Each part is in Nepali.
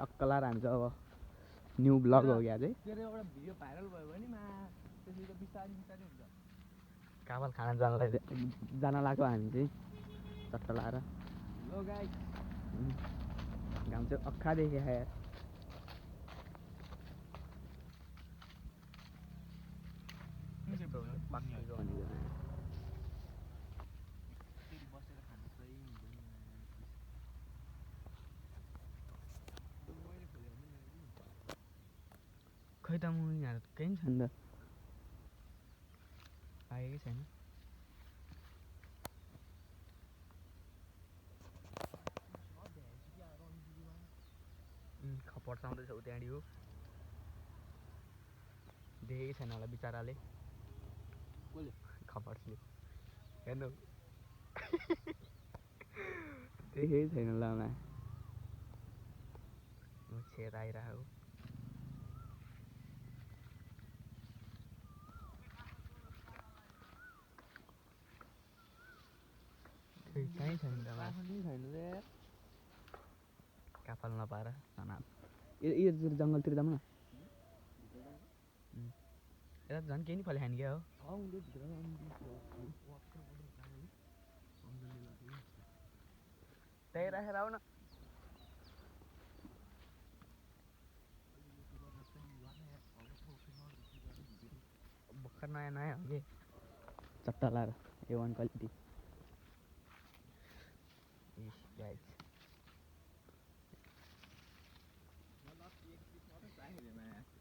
टक्क लाएर हान्छ अब न्यू ब्लग हो क्या चाहिँ तेरो एउटा भिडियो भाइरल भयो भने त्यसपछि त बिस्तारै बिस्तारै हुन्छ काबल खाना जान लाग्यो हामी चाहिँ चट्ट लाएर लो गाइस घाम चाहिँ अक्खा देखे यार बसेर खानु सही हुँदैन खै त म यहाँ केही छैन त आएकै छैन खपर चाउँदैछ उ त्यहाँदेखि हो देखेकै छैन होला बिचराले कसले खपरले हेर्नु देखेकै छैन होला मा छेद आइरहेको कहीँ छैन काफल नपाएर यो जङ्गलतिर जाउँ न यता झन् केही नि फले खाने क्या हो त्यही राखेर आऊ न भर्खर नयाँ नयाँ हो कि चट्टा लाएर A1 क्वालिटी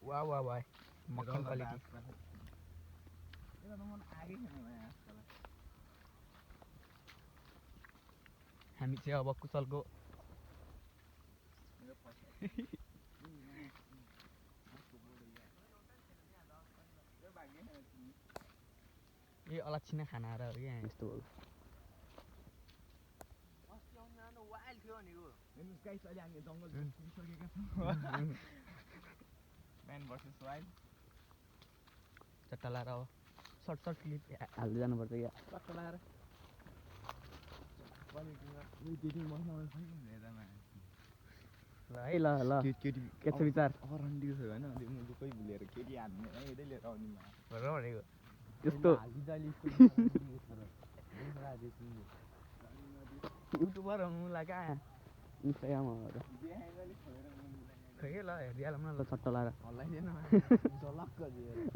वाह वाह वाह मक्खन क्वालिटी हामी चाहिँ अब कुचलको ए अलक्षिना खाना आएर हो कि यहाँ यस्तो हो चट्टा लाएर अब सर्ट सर्ट क्लिप हाल्दै जानुपर्छ क्या चट्टा लाएर ल है ल ल के छ विचार रन्डीको थियो होइन त्यो मुलु कोही भुलेर केटी हान्ने यतै लिएर आउने भनेको त्यस्तो युट्युबर हुनु लाग्यो इन्स्टाग्राममा खै ल हेरिहालौँ न ल चट्टा लाएर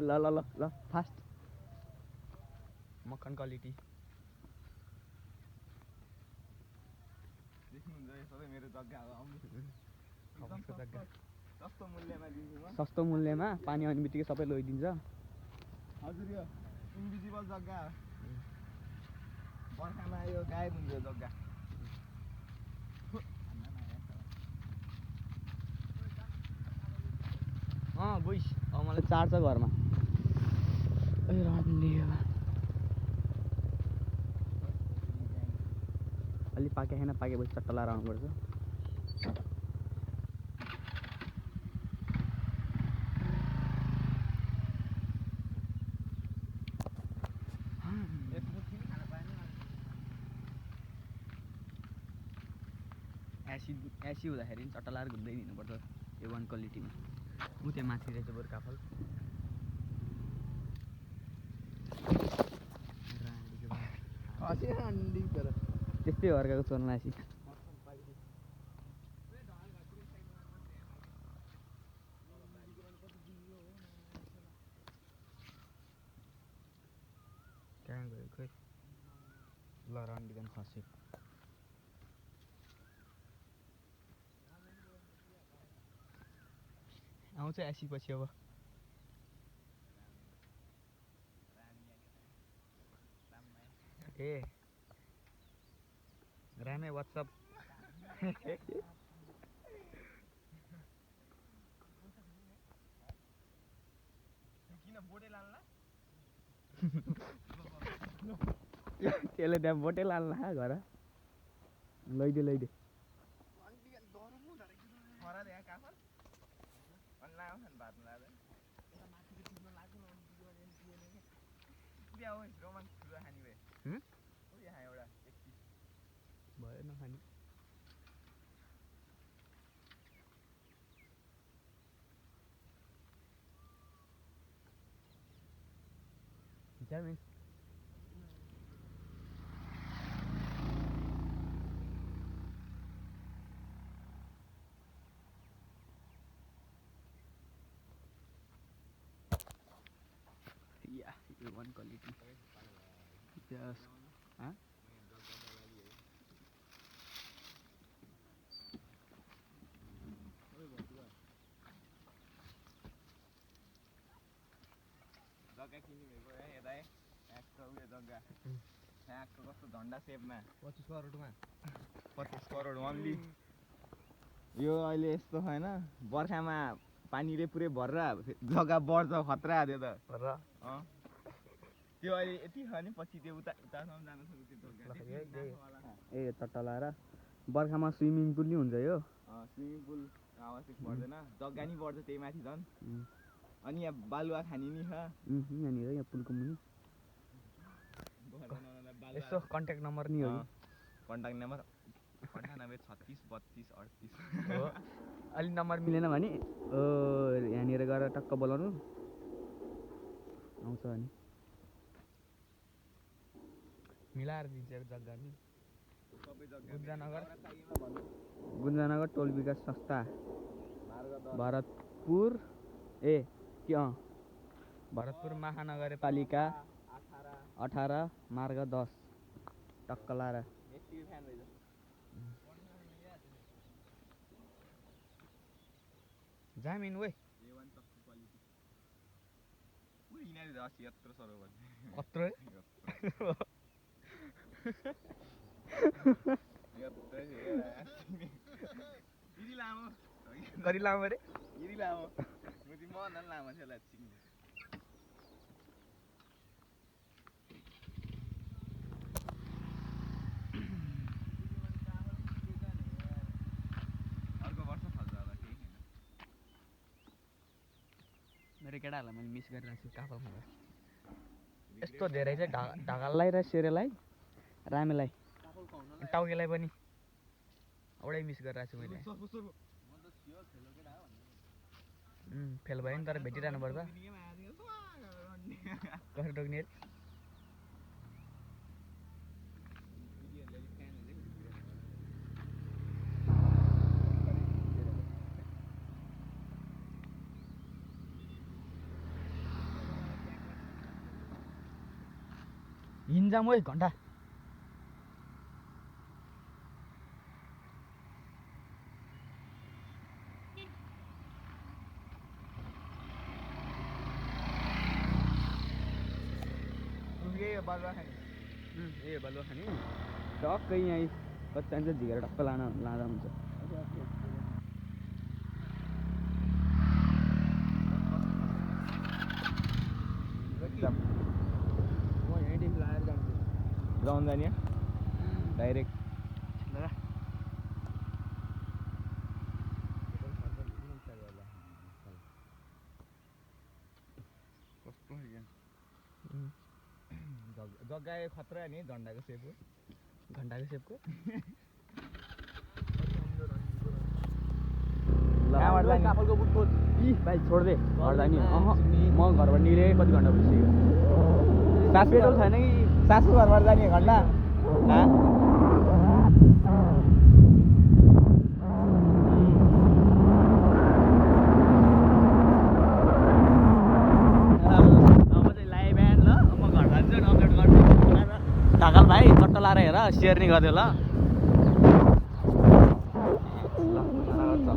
ल ल ल ल फास्ट मक्खन क्वालिटी मेरो जग्गा हो सस्तो मूल्यमा पानी आउने बित्तिकै सबै लैदिन्छ हजुर यो इन्भिजिबल जग्गा हो बर्खामा यो गायब हुन्छ जग्गा बुइस अब मलाई चार्छ घरमा अलि पाके छैन पाकेपछि चट्टा लाएर आउनुपर्छ एसी हुँदाखेरि पनि चट्टा लाएर घुम्दै हिँड्नुपर्छ A1 क्वालिटीमा ऊ त्यहाँ माथि रहेछ बरु काफल त्यस्तै अर्काको चोर्न आसी कहाँ गयो खोइ ल रन्डिकन खस्यो आउँछ एसी पछि अब ए रामे व्हाट्सअप त्यसले त्यहाँ बोटै लाल्ला घर लैदे लैदे भयो नखाने जामिन Yeah, one quality. Yes. Huh? जग्गा किन्नुभएको है यता है ठ्याक्क उयो जग्गा ठ्याक्क कस्तो झन्डा सेपमा 25 करोडमा 25 करोड ओन्ली यो अहिले यस्तो होइन बर्खामा पानीले पुरै भरेर जग्गा बढ्छ खतरा त्यो त र त्यो अहिले यति छ नि पछि त्यो उतासम्म जान सक्छ त्यो जग्गा ए चट्टा लाएर बर्खामा स्विमिङ पुल नि हुन्छ यो स्विमिङ पुल आवश्यक पर्दैन जग्गा नि बढ्छ त्यही माथि झन् अनि यहाँ बालुवा खानी नि छ यहाँनिर यहाँ पुलको मुनि यसो कन्ट्याक्ट नम्बर नि हो कन्ट्याक्ट नम्बर 98 36 32 38 हो अलि नम्बर मिलेन भने यहाँनिर गएर टक्क बोलाउनु आउँछ अनि मिलाएर दिन्छ जग्गा नि गुन्जानगर टोल विकास संस्था भरतपुर भरतपुर महानगरपालिका 18 मार्ग 10 टक्क लाएर जामिन वे कत्रो कति लामो अरे मेरो केटाहरूलाई मैले मिस गरिरहेको छु काफलमा यस्तो धेरै चाहिँ ढकाललाई र सेरेलाई रामेलाई टाउकेलाई पनि एउटै मिस गरिरहेको छु मैले फेल भयो नि तर भेटिरहनु पर्छ कसरी टोक्ने हिँड्जाम है घन्टा बालुवा खाने बालुवा खाने टक्कै यहीँ कति चाहिन्छ झिकेर टक्क लाँदा हुन्छ ग्राउन्ड जाने डाइरेक्ट कस्तो जग्गा खतरा नि झन्डाको सेपको काफलको बुट खोज भाइ छोड्दे घर जाने म घरबाट निले कति घन्टा भइसक्यो सास पेट्रोल छैन कि सासू घरबाट जाने घन्टा ढकाल भाइ चट्टा लाएर हेर सेयर नि गरिदियो ल